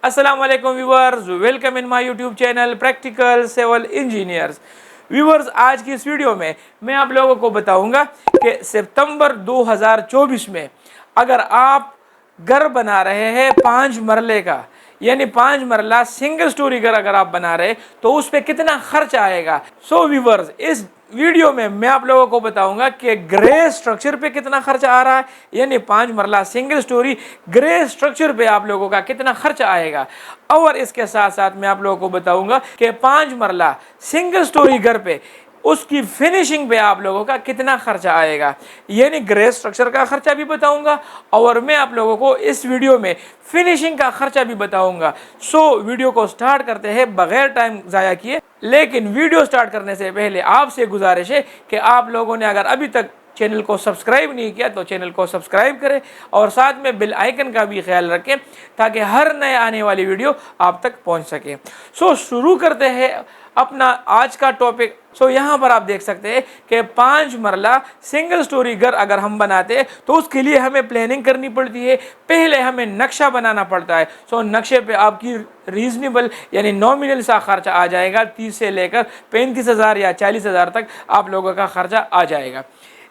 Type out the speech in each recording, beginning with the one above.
अस्सलाम वालेकुम viewers, welcome in my YouTube channel practical civil engineers. Viewers, आज की इस वीडियो में मैं आप लोगों को बताऊंगा कि सितंबर 2024 में अगर आप घर बना रहे हैं 5 मरले का, यानी 5 मरला सिंगल स्टोरी घर अगर आप बना रहे तो उस पर कितना खर्च आएगा। सो व्यूवर्स, इस वीडियो में मैं आप लोगों को बताऊंगा कि ग्रे स्ट्रक्चर पे कितना खर्च आ रहा है, यानी 5 मरला सिंगल स्टोरी ग्रे स्ट्रक्चर पे आप लोगों का कितना खर्च आएगा। और इसके साथ साथ मैं आप लोगों को बताऊंगा कि 5 मरला सिंगल स्टोरी घर पे उसकी फिनिशिंग पे आप लोगों का कितना खर्चा आएगा, यानी ग्रे स्ट्रक्चर का खर्चा भी बताऊंगा और मैं आप लोगों को इस वीडियो में फिनिशिंग का खर्चा भी बताऊंगा। सो वीडियो को स्टार्ट करते हैं बगैर टाइम ज़ाया किए। लेकिन वीडियो स्टार्ट करने से पहले आपसे गुजारिश है कि आप लोगों ने अगर अभी तक चैनल को सब्सक्राइब नहीं किया तो चैनल को सब्सक्राइब करें और साथ में बेल आइकन का भी ख्याल रखें ताकि हर नए आने वाली वीडियो आप तक पहुंच सके। सो शुरू करते हैं अपना आज का टॉपिक। सो यहाँ पर आप देख सकते हैं कि 5 मरला सिंगल स्टोरी घर अगर हम बनाते हैं तो उसके लिए हमें प्लानिंग करनी पड़ती है। पहले हमें नक्शा बनाना पड़ता है। सो नक्शे पे आपकी रीजनेबल यानी नॉमिनल सा खर्चा आ जाएगा, 30 से लेकर 35,000 या 40,000 तक आप लोगों का खर्चा आ जाएगा।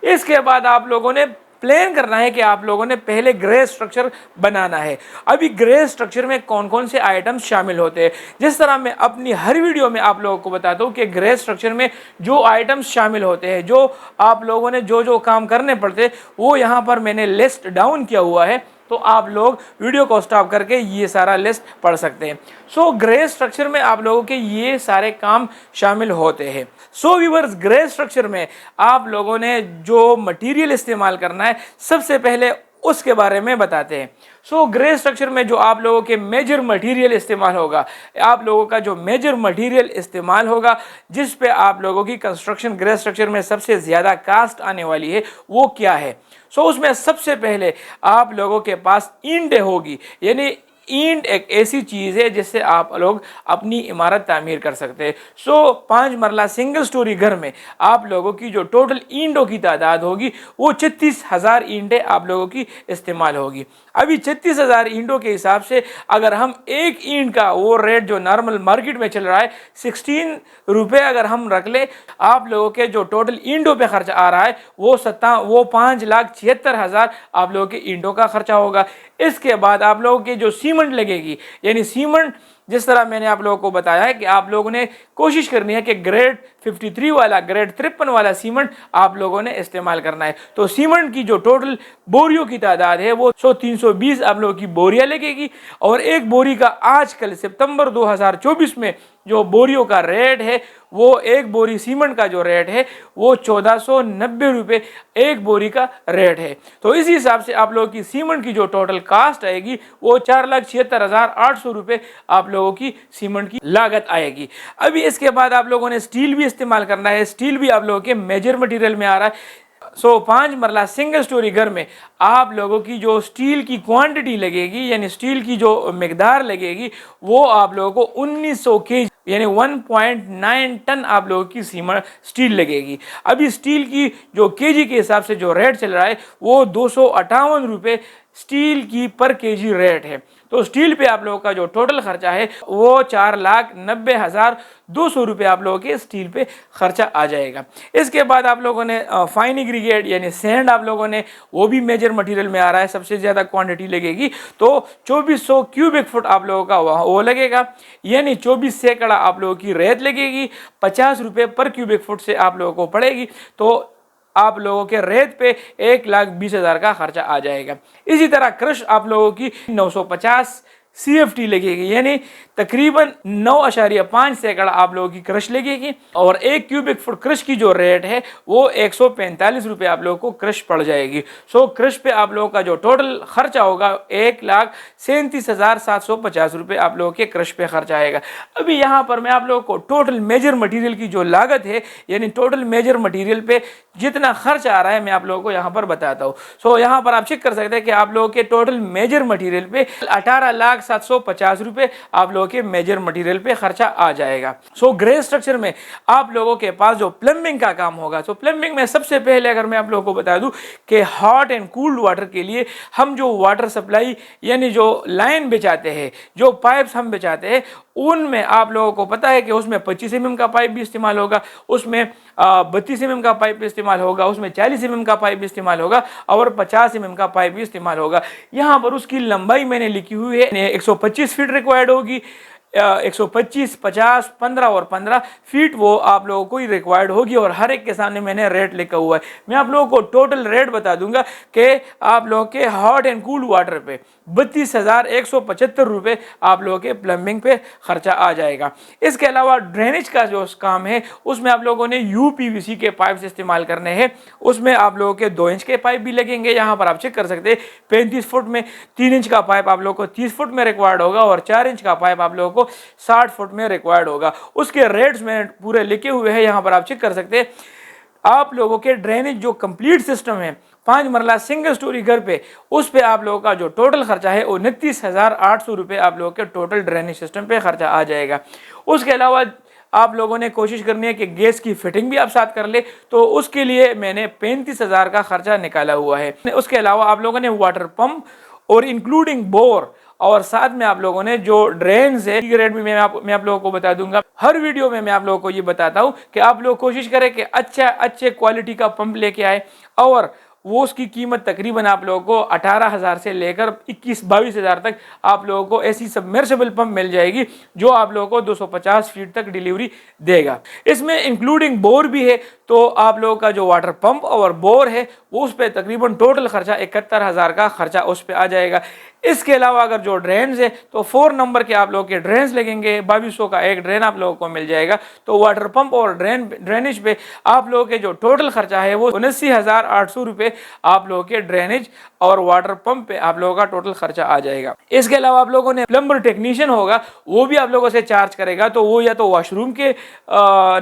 इसके बाद आप लोगों ने प्लान करना है कि आप लोगों ने पहले ग्रे स्ट्रक्चर बनाना है। अभी ग्रे स्ट्रक्चर में कौन कौन से आइटम्स शामिल होते हैं, जिस तरह मैं अपनी हर वीडियो में आप लोगों को बताता हूँ कि ग्रे स्ट्रक्चर में जो आइटम्स शामिल होते हैं, जो आप लोगों ने जो काम करने पड़ते हैं, वो यहाँ पर मैंने लिस्ट डाउन किया हुआ है। तो आप लोग वीडियो को स्टॉप करके ये सारा लिस्ट पढ़ सकते हैं। सो ग्रे स्ट्रक्चर में आप लोगों के ये सारे काम शामिल होते हैं। सो व्यूअर्स, ग्रे स्ट्रक्चर में आप लोगों ने जो मटेरियल इस्तेमाल करना है सबसे पहले उसके बारे में बताते हैं। सो ग्रे स्ट्रक्चर में जो आप लोगों के मेजर मटेरियल इस्तेमाल होगा, आप लोगों का जो मेजर मटेरियल इस्तेमाल होगा जिस पे आप लोगों की कंस्ट्रक्शन ग्रे स्ट्रक्चर में सबसे ज़्यादा कास्ट आने वाली है, वो क्या है। सो उसमें सबसे पहले आप लोगों के पास ईंटें होगी, यानी ईंट एक ऐसी चीज़ है जिससे आप लोग अपनी इमारत तामीर कर सकते हैं। सो 5 मरला सिंगल स्टोरी घर में आप लोगों की जो टोटल ईंटों की तादाद होगी वो 36,000 ईंटें आप लोगों की इस्तेमाल होगी। अभी 36,000 ईंटों के हिसाब से अगर हम एक ईंट का वो रेट जो नॉर्मल मार्केट में चल रहा है 16 रुपये अगर हम रख ले, आप लोगों के जो टोटल ईंटों पे खर्चा आ रहा है वो 5,76,000 आप लोगों के ईंटों का खर्चा होगा। इसके बाद आप लोगों के जो सीमेंट लगेगी, यानी सीमेंट जिस तरह मैंने आप लोगों को बताया है कि आप लोगों ने कोशिश करनी है कि ग्रेड 53 वाला, ग्रेड 53 वाला सीमेंट आप लोगों ने इस्तेमाल करना है। तो सीमेंट की जो टोटल बोरियों की तादाद है वो 320 आप लोगों की बोरियां लगेगी। और एक बोरी का आजकल सितंबर 2024 में जो बोरियों का रेट है, वो एक बोरी सीमेंट का जो रेट है वो 1490 रुपये एक बोरी का रेट है। तो इसी हिसाब से आप लोगों की सीमेंट की जो टोटल कास्ट आएगी वो 4,76,800 रुपये आप लोगों की सीमेंट की लागत आएगी। अभी इसके बाद आप लोगों ने स्टील भी इस्तेमाल करना है। स्टील भी आप लोगों के मेजर मटेरियल में आ रहा है। सो 5 मरला सिंगल स्टोरी घर में आप लोगों की जो स्टील की क्वांटिटी लगेगी, यानी स्टील की जो मिकदार लगेगी, वो आप लोगों को 1900 केजी यानी 1.9 टन आप लोगों की सीमेंट स्टील लगेगी। अभी स्टील की जो केजी के हिसाब से जो रेट चल रहा है वो 258 रुपये स्टील की पर केजी रेट है। तो स्टील पे आप लोगों का जो टोटल खर्चा है वो 4,90,200 रुपये आप लोगों के स्टील पे खर्चा आ जाएगा। इसके बाद आप लोगों ने फाइन एग्रीगेट यानी सैंड आप लोगों ने, वो भी मेजर मटेरियल में आ रहा है, सबसे ज़्यादा क्वांटिटी लगेगी। तो 2400 क्यूबिक फुट आप लोगों का वो लगेगा, यानी 24 सैकड़ा आप लोगों की रेत लगेगी। 50 रुपये पर क्यूबिक फुट से आप लोगों को पड़ेगी। तो आप लोगों के रेत पे 1,20,000 का खर्चा आ जाएगा। इसी तरह क्रश आप लोगों की 950 CFT लगेगी, यानी तकरीबन 9.5 सैकड़ा आप लोगों की क्रश लगेगी। और एक क्यूबिक फुट क्रश की जो रेट है वो 145 रुपये आप लोगों को क्रश पड़ जाएगी। सो क्रश पे आप लोगों का जो टोटल खर्चा होगा 1,37,750 रुपये आप लोगों के क्रश पे खर्चा आएगा। अभी यहाँ पर मैं आप लोगों को टोटल मेजर मटीरियल की जो लागत है, यानी टोटल मेजर मटीरियल पे जितना खर्च आ रहा है, मैं आप लोगों को यहाँ पर बताता हूँ। सो यहाँ पर आप चेक कर सकते हैं कि आप लोगों के टोटल मेजर मटीरियल पे ₹2,0750 आप लोगों के मेजर मटेरियल पे खर्चा आ जाएगा। सो ग्रे स्ट्रक्चर में आप लोगों के पास जो प्लम्बिंग का काम होगा, तो प्लम्बिंग में सबसे पहले अगर मैं आप लोगों को बता दूं कि हॉट एंड कूल्ड वाटर के लिए हम जो वाटर सप्लाई यानी जो लाइन बिछाते हैं, जो पाइप्स हम बिछाते हैं, उनमें आप लोगों को पता है कि उसमें 25 mm का पाइप भी इस्तेमाल होगा, उसमें 32 mm का पाइप भी इस्तेमाल होगा, उसमें 40 mm का पाइप भी इस्तेमाल होगा और 50 mm का पाइप भी इस्तेमाल होगा। यहाँ पर उसकी लंबाई मैंने लिखी हुई है, 125 फीट रिक्वायर्ड होगी। 125, 50, 15 और 15 फीट वो आप लोगों को ही रिक्वायर्ड होगी और हर एक के सामने मैंने रेट लिखा हुआ है। मैं आप लोगों को टोटल रेट बता दूंगा कि आप लोगों के हॉट एंड कूल्ड वाटर पे 32,175 रुपये आप लोगों के प्लम्बिंग पे खर्चा आ जाएगा। इसके अलावा ड्रेनेज का जो काम है उसमें आप लोगों ने UPVC के पाइप्स इस्तेमाल करने हैं। उसमें आप लोगों के 2 इंच के पाइप भी लगेंगे, यहाँ पर आप चेक कर सकते हैं। 35 फुट में 3 इंच का पाइप आप लोगों को 30 फुट में रिक्वायर्ड होगा और 4 इंच का पाइप आप लोगों को 60 फुट में रिक्वायर्ड होगा। उसके रेट्स में पूरे लिखे हुए हैं, यहाँ पर आप चेक कर सकते हैं। आप लोगों के ड्रेनेज जो कंप्लीट सिस्टम है 5 मरला सिंगल स्टोरी घर पे, उस पे आप लोगों का जो टोटल खर्चा है वो 29,800 रुपये आप लोगों के टोटल ड्रेनेज सिस्टम पे खर्चा आ जाएगा। उसके अलावा आप लोगों ने कोशिश करनी है कि गैस की फिटिंग भी आप साथ कर ले, तो उसके लिए मैंने 35,000 का खर्चा निकाला हुआ है। उसके अलावा आप लोगों ने वाटर पंप और इंक्लूडिंग बोर और साथ में आप लोगों ने जो ड्रेन्स है रेट भी मैं आप लोगों को बता दूंगा। हर वीडियो में मैं आप लोगों को ये बताता हूं कि आप लोग कोशिश करें कि अच्छे क्वालिटी का पंप लेके आए और वो उसकी कीमत तकरीबन आप लोगों को 18,000 से लेकर 21-22,000 तक आप लोगों को ऐसी सबमर्सिबल पंप मिल जाएगी जो आप लोगों को 250 फीट तक डिलीवरी देगा। इसमें इंक्लूडिंग बोर भी है, तो आप लोगों का जो वाटर पंप और बोर है वो उस पर तकरीबन टोटल खर्चा 71,000 का खर्चा उस पर आ जाएगा। इसके अलावा अगर जो ड्रेन्स है तो 4 नंबर के आप लोगों के ड्रेन्स लगेंगे, 2200 का एक ड्रेन आप लोगों को मिल जाएगा। तो वाटर पंप और ड्रेनेज पे आप लोगों के जो टोटल खर्चा है वो 79,800 रुपये आप लोगों के ड्रेनेज और वाटर पंप पे आप लोगों का टोटल खर्चा आ जाएगा। इसके अलावा आप लोगों ने प्लम्बर टेक्नीशियन होगा, वो भी आप लोगों से चार्ज करेगा, तो वो या तो वॉशरूम के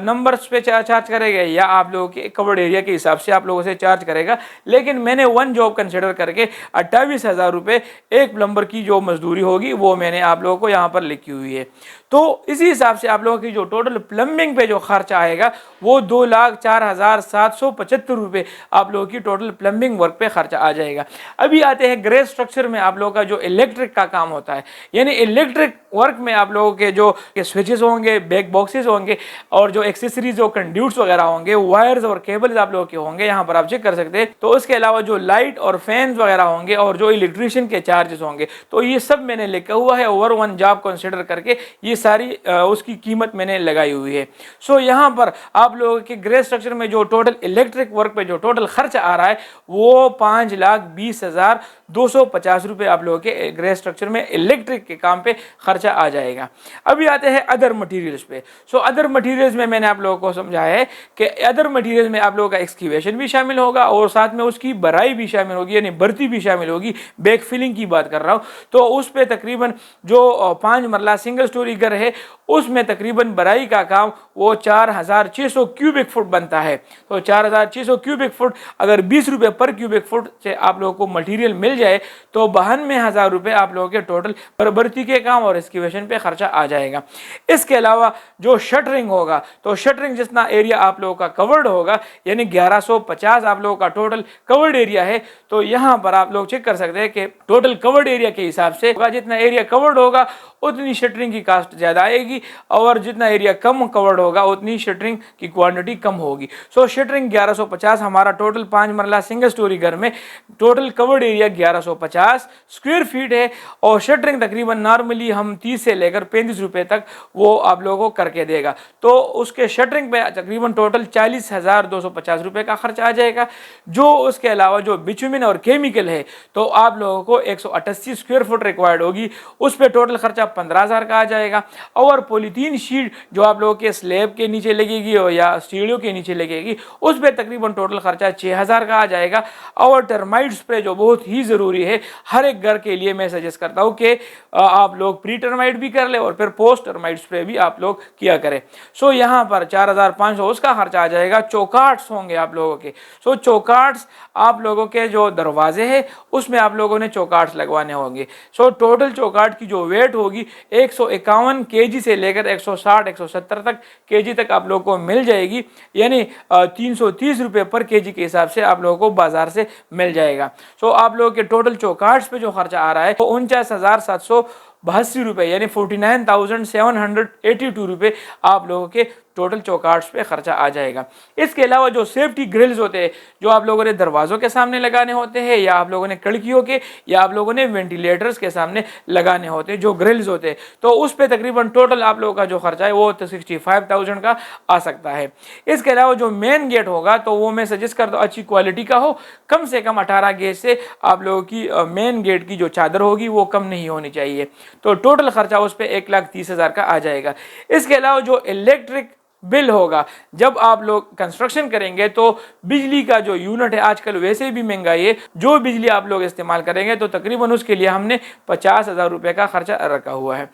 नंबर्स पे चार्ज करेगा या आप लोगों के कवर्ड एरिया के हिसाब से आप लोगों से चार्ज करेगा। लेकिन मैंने 1 जॉब कंसिडर करके 28,000 रुपये एक प्लम्बर की जो मजदूरी होगी वो मैंने आप लोगों को यहाँ पर लिखी हुई है। तो इसी हिसाब से आप लोगों की जो टोटल प्लम्बिंग पे जो खर्चा आएगा वो 2,04,775 रुपये आप लोगों की टोटल प्लम्बिंग वर्क पे खर्चा आ जाएगा। अभी आते हैं ग्रे स्ट्रक्चर में आप लोगों का जो इलेक्ट्रिक का काम होता है, यानी इलेक्ट्रिक वर्क में आप लोगों के जो स्विचेस होंगे, बैक बॉक्सेस होंगे और जो एक्सेसरीज जो कंड्यूट्स वगैरह होंगे, वायर्स और केबल्स आप लोगों के होंगे, यहाँ पर आप चेक कर सकते हैं। तो उसके अलावा जो लाइट और फैंस वगैरह होंगे और जो इलेक्ट्रिशियन के चार्जेस होंगे, तो ये सब मैंने लिखा हुआ है। ओवर 1 जॉब कंसिडर करके ये सारी उसकी कीमत मैंने लगाई हुई है। सो यहाँ पर आप लोगों के ग्रे स्ट्रक्चर में जो टोटल इलेक्ट्रिक वर्क पे जो टोटल खर्च आ रहा है वो 5,20,250 रुपये आप लोगों के ग्रे स्ट्रक्चर में इलेक्ट्रिक के काम पे खर्चा आ जाएगा। अभी आते हैं अदर मटेरियल्स पे। सो अदर मटेरियल्स में मैंने आप लोगों को समझाया है कि अदर मटेरियल्स में आप लोगों का एक्सक्यूवेशन भी शामिल होगा और साथ में उसकी भराई भी शामिल होगी, यानी भर्ती भी शामिल होगी। बैक फिलिंग की बात कर रहा हूँ, तो उस पर तकरीबन जो 5 मरला सिंगल स्टोरी घर है उसमें तकरीबन भराई का काम वो 4,600 क्यूबिक फुट बनता है। तो 4,600 क्यूबिक फुट अगर 20 रुपये पर क्यूबिक फुट से आप लोगों को मटेरियल मिल जाए तो 92,000 रुपये आप लोगों के टोटल भर्ती के काम और एक्सक्यूवेशन पे खर्चा आ जाएगा। इसके अलावा जो शटरिंग होगा, तो शटरिंग जितना एरिया आप लोगों का कवर्ड होगा, यानी 1150 आप लोगों का टोटल कवर्ड एरिया है। तो यहाँ पर आप लोग चेक कर सकते हैं कि टोटल कवर्ड एरिया के हिसाब से जितना एरिया कवर्ड होगा उतनी शटरिंग की कास्ट ज़्यादा आएगी और जितना एरिया कम कवर्ड होगा उतनी शटरिंग की क्वांटिटी कम होगी। सो शटरिंग 1150 हमारा टोटल 5 मरला सिंगल स्टोरी घर में total covered area 1150 square feet है और शटरिंग तकरीबन नॉर्मली हम 30 से लेकर 35 रुपये तक वो आप लोगों को करके देगा। तो उसके शटरिंग पे तकरीबन टोटल 40,250 रुपये का खर्चा आ जाएगा। जो उसके अलावा जो बिचुमिन और केमिकल है तो आप लोगों को 188 स्क्वायर फुट रिक्वायर्ड होगी, उस पर टोटल खर्चा 15,000 का आ जाएगा। और पॉलीथीन शीट जो आप लोगों के स्लैब के नीचे लगेगी या सीढ़ियों के नीचे लगेगी, उस पर तकरीबन टोटल खर्चा 6,000 का आ जाएगा। और टर्माइट स्प्रे जो बहुत ही ज़रूरी है हर एक घर के लिए, मैं सजेस्ट करता हूँ कि आप लोग प्री टर्माइट भी कर ले और फिर पोस्ट टर्माइट स्प्रे भी आप लोग किया करें। सो यहाँ पर 4,500 उसका खर्चा आ जाएगा। चौकाट्स होंगे आप लोगों के। सो चौकाट्स आप लोगों के जो दरवाजे हैं उसमें आप लोगों ने चौकाट्स लगवाने होंगे। सो टोटल चौकाट की जो वेट होगी 151 केजी से लेकर 160-170 तक केजी तक आप लोगों को मिल जाएगी, यानी 330 रुपये पर केजी के हिसाब से आप लोगों को बाजार से मिल जाएगा। सो आप लोगों के टोटल चौकाट्स पे जो खर्चा आ रहा है वो 49,782 रुपये यानी 49,782 रुपये आप लोगों के टोटल चौकाट्स पे खर्चा आ जाएगा। इसके अलावा जो सेफ्टी ग्रिल्स होते हैं जो आप लोगों ने दरवाज़ों के सामने लगाने होते हैं, या आप लोगों ने खिड़कियों के, या आप लोगों ने वेंटिलेटर्स के सामने लगाने होते हैं जो ग्रिल्स होते हैं, तो उस पर तकरीबन टोटल आप लोगों का जो खर्चा है वो 65,000 का आ सकता है। इसके अलावा जो मेन गेट होगा तो वो मैं सजेस्ट करता हूँ अच्छी क्वालिटी का हो, कम से कम 18 गेज से आप लोगों की मेन गेट की जो चादर होगी वो कम नहीं होनी चाहिए। तो टोटल खर्चा उस पर 1,30,000 का आ जाएगा। इसके अलावा जो इलेक्ट्रिक बिल होगा, जब आप लोग कंस्ट्रक्शन करेंगे तो बिजली का जो यूनिट है आजकल वैसे भी महंगाई है, जो बिजली आप लोग इस्तेमाल करेंगे तो तकरीबन उसके लिए हमने 50,000 रुपये का खर्चा रखा हुआ है।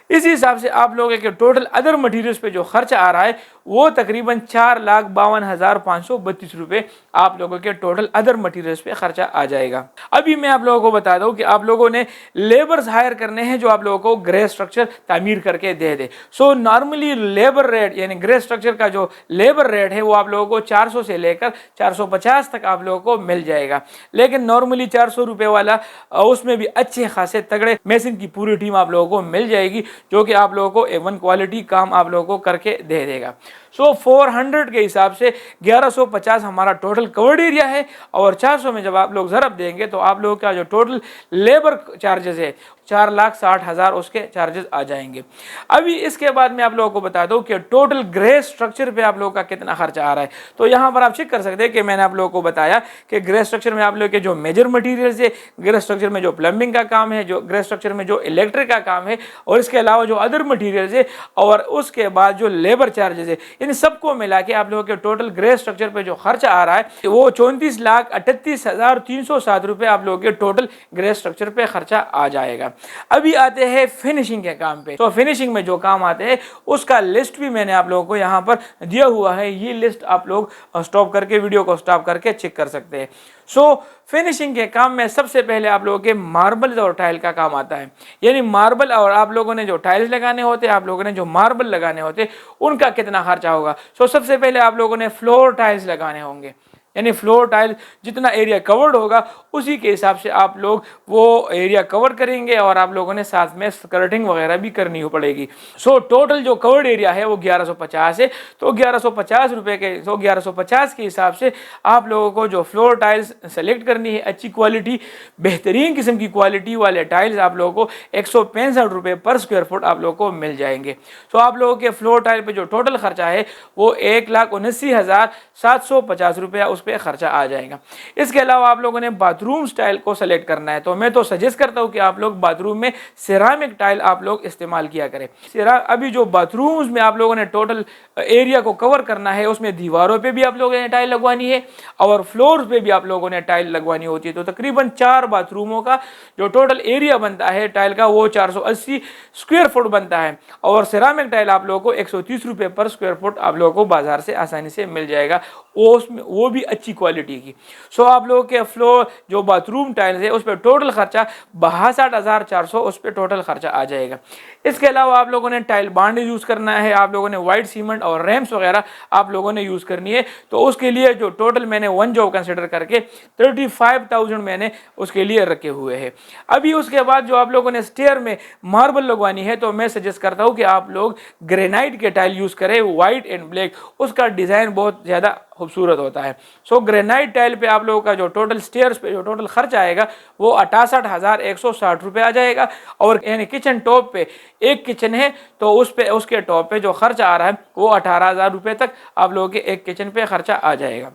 इसी हिसाब से आप लोगों के टोटल अदर मटीरियल्स पे जो खर्चा आ रहा है वो तकरीबन 4,52,532 रुपये आप लोगों के टोटल अदर मटीरियल्स पे खर्चा आ जाएगा। अभी मैं आप लोगों को बता दूं कि आप लोगों ने लेबर्स हायर करने हैं जो आप लोगों को ग्रे स्ट्रक्चर तामीर करके दे दे। सो नॉर्मली लेबर रेट यानी ग्रे स्ट्रक्चर का जो लेबर रेट है वो आप लोगों को 400 से लेकर 450 तक आप लोगों को मिल जाएगा। लेकिन नॉर्मली 400 रुपये वाला उसमें भी अच्छे खासे तगड़े मेसन की पूरी टीम आप लोगों को मिल जाएगी जो कि आप लोगों को A1 क्वालिटी काम आप लोगों को करके दे देगा। सो 400 के हिसाब से 1150 हमारा टोटल कवर्ड एरिया है, और 400 में जब आप लोग ज़रब देंगे तो आप लोगों का जो टोटल लेबर चार्जेस है 4,60,000 उसके चार्जेस आ जाएंगे। अभी इसके बाद मैं आप लोगों को बता दूं कि टोटल ग्रे स्ट्रक्चर पे आप लोगों का कितना खर्चा आ रहा है। तो यहाँ पर आप चेक कर सकते हैं कि मैंने आप लोगों को बताया कि ग्रे स्ट्रक्चर में आप लोगों के जो मेजर मटीरियल्स है, ग्रे स्ट्रक्चर में जो प्लम्बिंग का काम है, जो ग्रे स्ट्रक्चर में जो इलेक्ट्रिक का काम है, और इसके अलावा जो अदर मटीरियल्स है, और उसके बाद जो लेबर चार्जेस है, इन सबको मिला के आप लोगों के टोटल ग्रे स्ट्रक्चर पे जो खर्चा आ रहा है वो 34,38,307 रुपये आप लोगों के टोटल ग्रे स्ट्रक्चर पे खर्चा आ जाएगा। अभी आते हैं फिनिशिंग के काम पे। तो फिनिशिंग में जो काम आते हैं उसका लिस्ट भी मैंने आप लोगों को यहाँ पर दिया हुआ है। ये लिस्ट आप लोग स्टॉप करके, वीडियो को स्टॉप करके चेक कर सकते हैं। सो फिनिशिंग के काम में सबसे पहले आप लोगों के मार्बल और टाइल का काम आता है, यानी मार्बल और आप लोगों ने जो टाइल्स लगाने होते हैं, आप लोगों ने जो मार्बल लगाने होते हैं, उनका कितना खर्चा होगा। सो सबसे पहले आप लोगों ने फ्लोर टाइल्स लगाने होंगे, यानी फ्लोर टाइल जितना एरिया कवर्ड होगा उसी के हिसाब से आप लोग वो एरिया कवर करेंगे, और आप लोगों ने साथ में स्कर्टिंग वगैरह भी करनी हो पड़ेगी। सो टोटल जो कवर्ड एरिया है वो 1150 है। तो 1150 रुपये के 1150 के हिसाब से आप लोगों को जो फ्लोर टाइल्स सेलेक्ट करनी है, अच्छी क्वालिटी, बेहतरीन किस्म की क्वालिटी वाले टाइल्स आप लोगों को 165 रुपये पर स्क्वायर फुट आप लोगों को मिल जाएंगे। सो आप लोगों के फ्लोर टाइल पे जो टोटल खर्चा है वो 1,79,750 रुपया उस पे खर्चा आ जाएगा। इसके अलावा आप लोगों ने बाथरूम स्टाइल को सेलेक्ट करना है, तो मैं तो सजेस्ट करता हूँ कि आप लोग बाथरूम में सिरामिक टाइल आप लोग इस्तेमाल किया करें। अभी जो बाथरूम्स में आप लोगों ने टोटल एरिया को कवर करना है उसमें दीवारों पे भी आप लोगों ने टाइल लगवानी है और फ्लोर पे भी आप लोगों ने टाइल लगवानी होती है। तो तकरीबन 4 बाथरूमों का जो टोटल एरिया बनता है टाइल का वो 480 स्क्वायर फुट बनता है, और सिरामिक टाइल आप लोगों को 130 रुपये पर स्क्वायर फुट आप लोगों को बाजार से आसानी से मिल जाएगा, वो भी अच्छी क्वालिटी की। सो आप लोगों के फ्लोर जो बाथरूम टाइल्स है उस पर टोटल खर्चा 62,400 उस पर टोटल खर्चा आ जाएगा। इसके अलावा आप लोगों ने टाइल बांड यूज़ करना है, आप लोगों ने वाइट सीमेंट और रैम्स वगैरह आप लोगों ने यूज़ करनी है। तो उसके लिए जो टोटल मैंने वन जॉब कंसिडर करके 35,000 मैंने उसके लिए रखे हुए हैं। अभी उसके बाद जो आप लोगों ने स्टेयर में मार्बल लगवानी है तो मैं सजेस्ट करता हूँ कि आप लोग ग्रेनाइट के टाइल यूज़ करें, वाइट एंड ब्लैक, उसका डिज़ाइन बहुत ज़्यादा खूबसूरत होता है। सो ग्रेनाइट टाइल पे आप लोगों का जो टोटल स्टेयर्स पे जो टोटल खर्च आएगा वो 68,160 रुपये आ जाएगा। और यानी किचन टॉप पे एक किचन है तो उस पे उसके टॉप पे जो खर्चा आ रहा है वो 18,000 रुपये तक आप लोगों के एक किचन पे खर्चा आ जाएगा।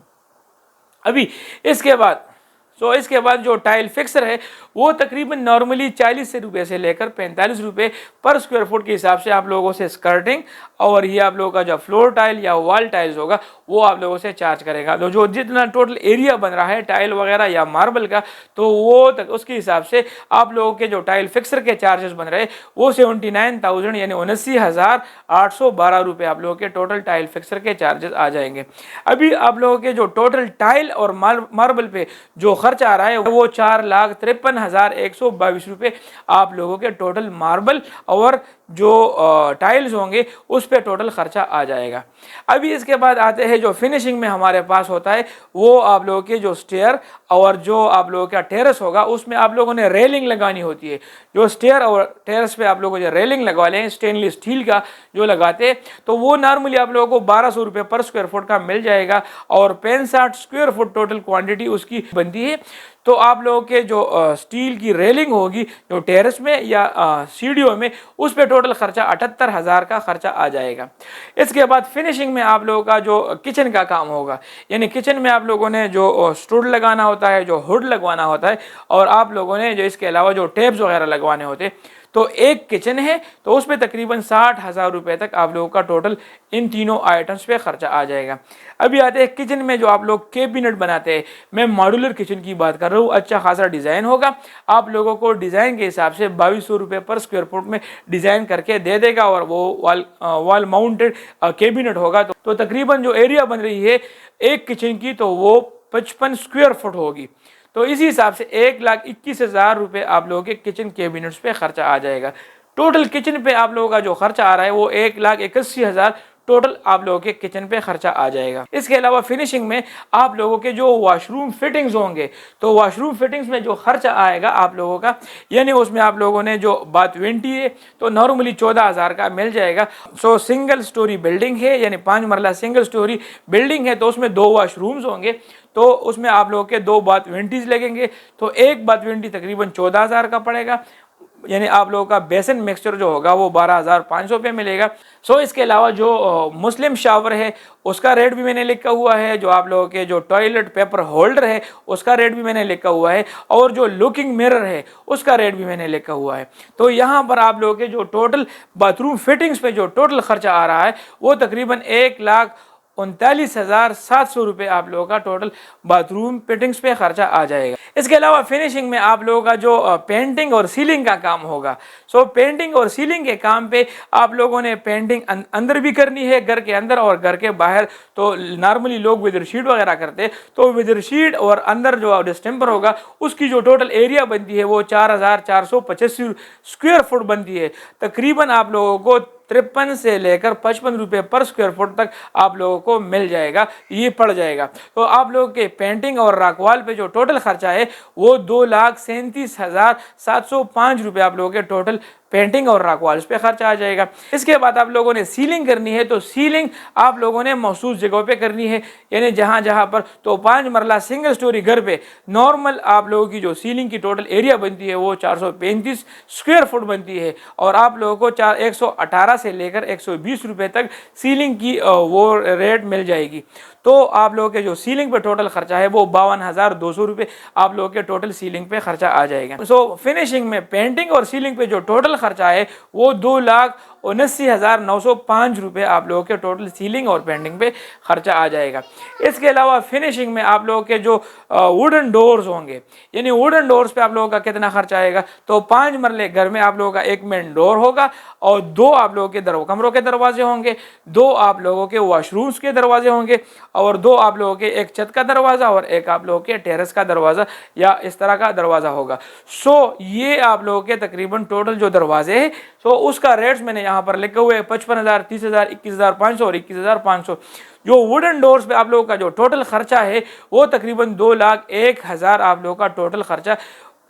अभी इसके बाद सो इसके बाद जो टाइल फिक्सर है वो तकरीबन नॉर्मली 40 रुपये से लेकर 45 रुपये पर स्क्वायर फुट के हिसाब से आप लोगों से स्कर्टिंग और ये आप लोगों का जो फ्लोर टाइल या वॉल टाइल्स होगा वो आप लोगों से चार्ज करेगा। तो जो जितना टोटल एरिया बन रहा है टाइल वगैरह या मार्बल का, तो वो तक उसके हिसाब से आप लोगों के जो टाइल फिक्सर के चार्जेस बन रहे वो 79,000 यानी 79,812 रुपये आप लोगों के टोटल टाइल फिक्सर के चार्जेस आ जाएंगे। अभी आप लोगों के जो टोटल टाइल और मार्बल पे जो खर्च आ रहा है वो 4,53,122 रुपये आप लोगों के टोटल मार्बल और जो टाइल्स होंगे उस पे टोटल खर्चा आ जाएगा। अभी इसके बाद आते हैं जो फिनिशिंग में हमारे पास होता है वो आप लोगों के जो स्टेयर और जो आप लोगों का टेरेस होगा उसमें आप लोगों ने रेलिंग लगानी होती है। जो स्टेयर और टेरेस पे आप लोगों को जो रेलिंग लगवा लें स्टेनलेस स्टील का जो लगाते हैं तो वो नॉर्मली आप लोगों को 1200 रुपये पर स्क्वायर फुट का मिल जाएगा और 65 स्क्वायर फुट टोटल क्वांटिटी उसकी बनती है। तो आप लोगों के जो स्टील की रेलिंग होगी जो टेरेस में या सीढ़ियों में उस पे टोटल खर्चा 78,000 का खर्चा आ जाएगा। इसके बाद फिनिशिंग में आप लोगों का जो किचन का काम होगा यानी किचन में आप लोगों ने जो स्टूड लगाना होता है, जो हुड लगवाना होता है और आप लोगों ने जो इसके अलावा जो टेप्स वगैरह लगवाने होते हैं। तो एक किचन है तो उसमें तकरीबन 60,000 रुपये तक आप लोगों का टोटल इन तीनों आइटम्स पे खर्चा आ जाएगा। अभी आते हैं किचन में जो आप लोग कैबिनेट बनाते हैं, मैं मॉड्यूलर किचन की बात कर रहा हूँ। अच्छा खासा डिज़ाइन होगा, आप लोगों को डिज़ाइन के हिसाब से 2200 रुपये पर स्क्वायर फुट में डिज़ाइन करके दे देगा और वो वॉल माउंटेड कैबिनेट होगा। तो तकरीबन जो एरिया बन रही है एक किचन की तो वो 55 स्क्वायर फुट होगी। तो इसी हिसाब से 1,21,000 रुपये आप लोगों के किचन कैबिनेट्स पे खर्चा आ जाएगा। टोटल किचन पे आप लोगों का जो खर्चा आ रहा है वो 1,81,000 टोटल आप लोगों के किचन पे खर्चा आ जाएगा। इसके अलावा फिनिशिंग में आप लोगों के जो वॉशरूम फिटिंग्स होंगे तो वॉशरूम फिटिंग्स में जो खर्चा आएगा आप लोगों का यानी उसमें आप लोगों ने जो बात वेंटी है तो नॉर्मली 14,000 का मिल जाएगा। सो सिंगल स्टोरी बिल्डिंग है यानी 5 मरला सिंगल स्टोरी बिल्डिंग है तो उसमें 2 वॉशरूम्स होंगे तो उसमें आप लोगों के 2 बाथ वेंटीज लगेंगे तो एक बाथ वेंटी तकरीबन 14,000 का पड़ेगा यानी आप लोगों का बेसन मिक्सचर जो होगा वो 12,500 पे मिलेगा। सो इसके अलावा जो मुस्लिम शावर है उसका रेट भी मैंने लिखा हुआ है, जो आप लोगों के जो टॉयलेट पेपर होल्डर है उसका रेट भी मैंने लिखा हुआ है और जो लुकिंग मिरर है उसका रेट भी मैंने लिखा हुआ है। तो यहाँ पर आप लोगों के जो टोटल बाथरूम फिटिंग्स पे जो टोटल खर्चा आ रहा है वो तकरीबन 1,39,700 रुपये आप लोगों का टोटल बाथरूम फिटिंग्स पे खर्चा आ जाएगा। इसके अलावा फिनिशिंग में आप लोगों का जो पेंटिंग और सीलिंग का काम होगा। सो पेंटिंग और सीलिंग के काम पे आप लोगों ने पेंटिंग अंदर भी करनी है घर के अंदर और घर के बाहर। तो नॉर्मली लोग विद शीट वगैरह करते हैं तो विद शीट और अंदर जो डिस्टेंपर होगा उसकी जो टोटल एरिया बनती है वो 4,485 स्क्वायर फुट बनती है। तकरीबन आप लोगों को 53 से लेकर 55 रुपये पर स्क्वायर फुट तक आप लोगों को मिल जाएगा, ये पड़ जाएगा। तो आप लोगों के पेंटिंग और राकवाल पे जो टोटल खर्चा है वो 2,37,705 रुपये आप लोगों के टोटल पेंटिंग और राकवाल्स पे खर्चा आ जाएगा। इसके बाद आप लोगों ने सीलिंग करनी है तो सीलिंग आप लोगों ने मखसूस जगहों पे करनी है यानी जहाँ जहाँ पर तो 5 मरला सिंगल स्टोरी घर पे नॉर्मल आप लोगों की जो सीलिंग की टोटल एरिया बनती है वो 435 स्क्वायर फुट बनती है और आप लोगों को 118 से लेकर 120 रुपये तक सीलिंग की वो रेट मिल जाएगी। तो आप लोगों के जो सीलिंग पे टोटल खर्चा है वो 52,200 रुपये आप लोगों के टोटल सीलिंग पे खर्चा आ जाएगा। सो फिनिशिंग में पेंटिंग और सीलिंग पे जो टोटल खर्चा है वो 2,79,905 रुपये आप लोगों के टोटल सीलिंग और पेंटिंग पे खर्चा आ जाएगा। इसके अलावा फिनिशिंग में आप लोगों के जो वुडन डोर्स होंगे यानी वुडन डोर्स पे आप लोगों का कितना खर्चा आएगा तो 5 मरले घर में आप लोगों का एक मेन डोर होगा और 2 आप लोगों के कमरों के दरवाजे होंगे, 2 आप लोगों के वॉशरूम्स के दरवाजे होंगे और 2 आप लोगों के एक छत का दरवाज़ा और एक आप लोगों के टेरेस का दरवाज़ा या इस तरह का दरवाज़ा होगा। सो ये आप लोगों के तकरीबन टोटल जो दरवाजे हैं सो उसका रेट्स मैंने यहाँ पर लिखे हुए 55,000, 30,000, 21,500 और 21,500। जो वुडन डोर्स पे आप लोगों का जो टोटल खर्चा है वो तकरीबन 2,01,000 आप लोगों का टोटल खर्चा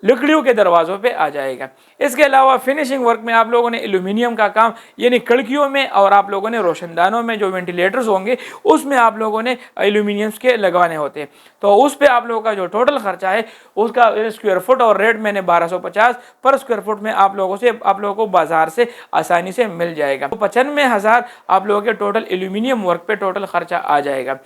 लकड़ियों के दरवाज़ों पे आ जाएगा। इसके अलावा फिनिशिंग वर्क में आप लोगों ने एल्यूमिनियम का काम यानी खिड़कियों में और आप लोगों ने रोशनदानों में जो वेंटिलेटर्स होंगे उसमें आप लोगों ने एल्यूमिनियम्स के लगवाने होते हैं। तो उस पे आप लोगों का जो टोटल खर्चा है उसका स्क्वायर फुट और रेट मैंने 1,250 पर स्क्वायर फुट में आप लोगों को बाजार से आसानी से मिल जाएगा। तो 95,000 आप लोगों के टोटल एल्यूमिनियम वर्क पे टोटल खर्चा आ जाएगा।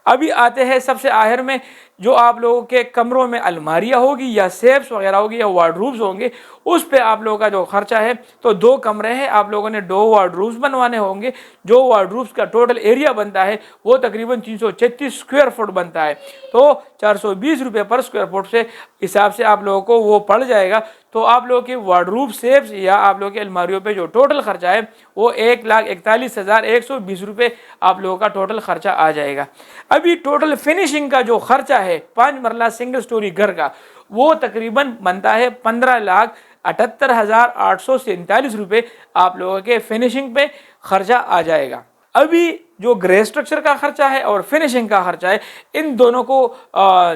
अभी आते हैं सबसे आखिर में, जो आप लोगों के कमरों में अलमारियाँ होगी या सेफ्स वगैरह होगी या वार्डरूब्स होंगे, उस पे आप लोगों का जो खर्चा है, तो 2 कमरे हैं, आप लोगों ने 2 वार्डरूब्स बनवाने होंगे। जो वार्डरूब्स का टोटल एरिया बनता है वो तकरीबन 336 स्क्वायर फुट बनता है, तो 420 रुपये पर स्क्वायर फुट से हिसाब से आप लोगों को वो पड़ जाएगा। तो आप लोगों के वार्डरूब सेफ्स या आप लोगों के अलमारियों पे जो टोटल खर्चा है वो 1,41,120 रुपये आप लोगों का टोटल खर्चा आ जाएगा। अभी टोटल फिनिशिंग का जो खर्चा है 5 मरला सिंगल स्टोरी घर का, वो तकरीबन बनता है 15,78,847 रुपये आप लोगों के फिनिशिंग पे खर्चा आ जाएगा। अभी जो ग्रे स्ट्रक्चर का खर्चा है और फिनिशिंग का खर्चा है, इन दोनों को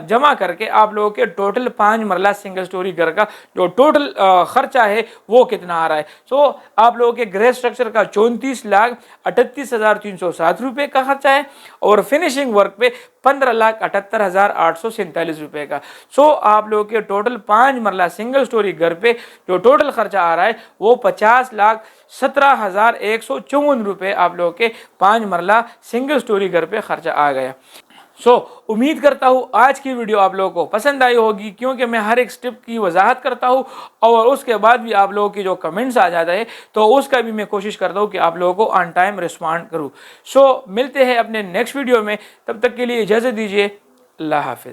जमा करके आप लोगों के टोटल 5 मरला सिंगल स्टोरी घर का जो टोटल खर्चा है वो कितना आ रहा है। सो आप लोगों के ग्रे स्ट्रक्चर का 34,38,307 रुपये का खर्चा है और फिनिशिंग वर्क पे 15,78,847 रुपये का। सो आप लोगों के टोटल 5 मरला सिंगल स्टोरी घर पे जो टोटल खर्चा आ रहा है वो 50,17,154 रुपये आप लोगों के 5 मरला सिंगल स्टोरी घर पे खर्चा आ गया। उम्मीद करता हूँ आज की वीडियो आप लोगों को पसंद आई होगी, क्योंकि मैं हर एक स्टेप की वजाहत करता हूँ और उसके बाद भी आप लोगों की जो कमेंट्स आ जाता है तो उसका भी मैं कोशिश करता हूँ कि आप लोगों को ऑन टाइम रिस्पॉन्ड करूँ। मिलते हैं अपने नेक्स्ट वीडियो में, तब तक के लिए इजाज़त दीजिए। अल्लाह हाफिज़।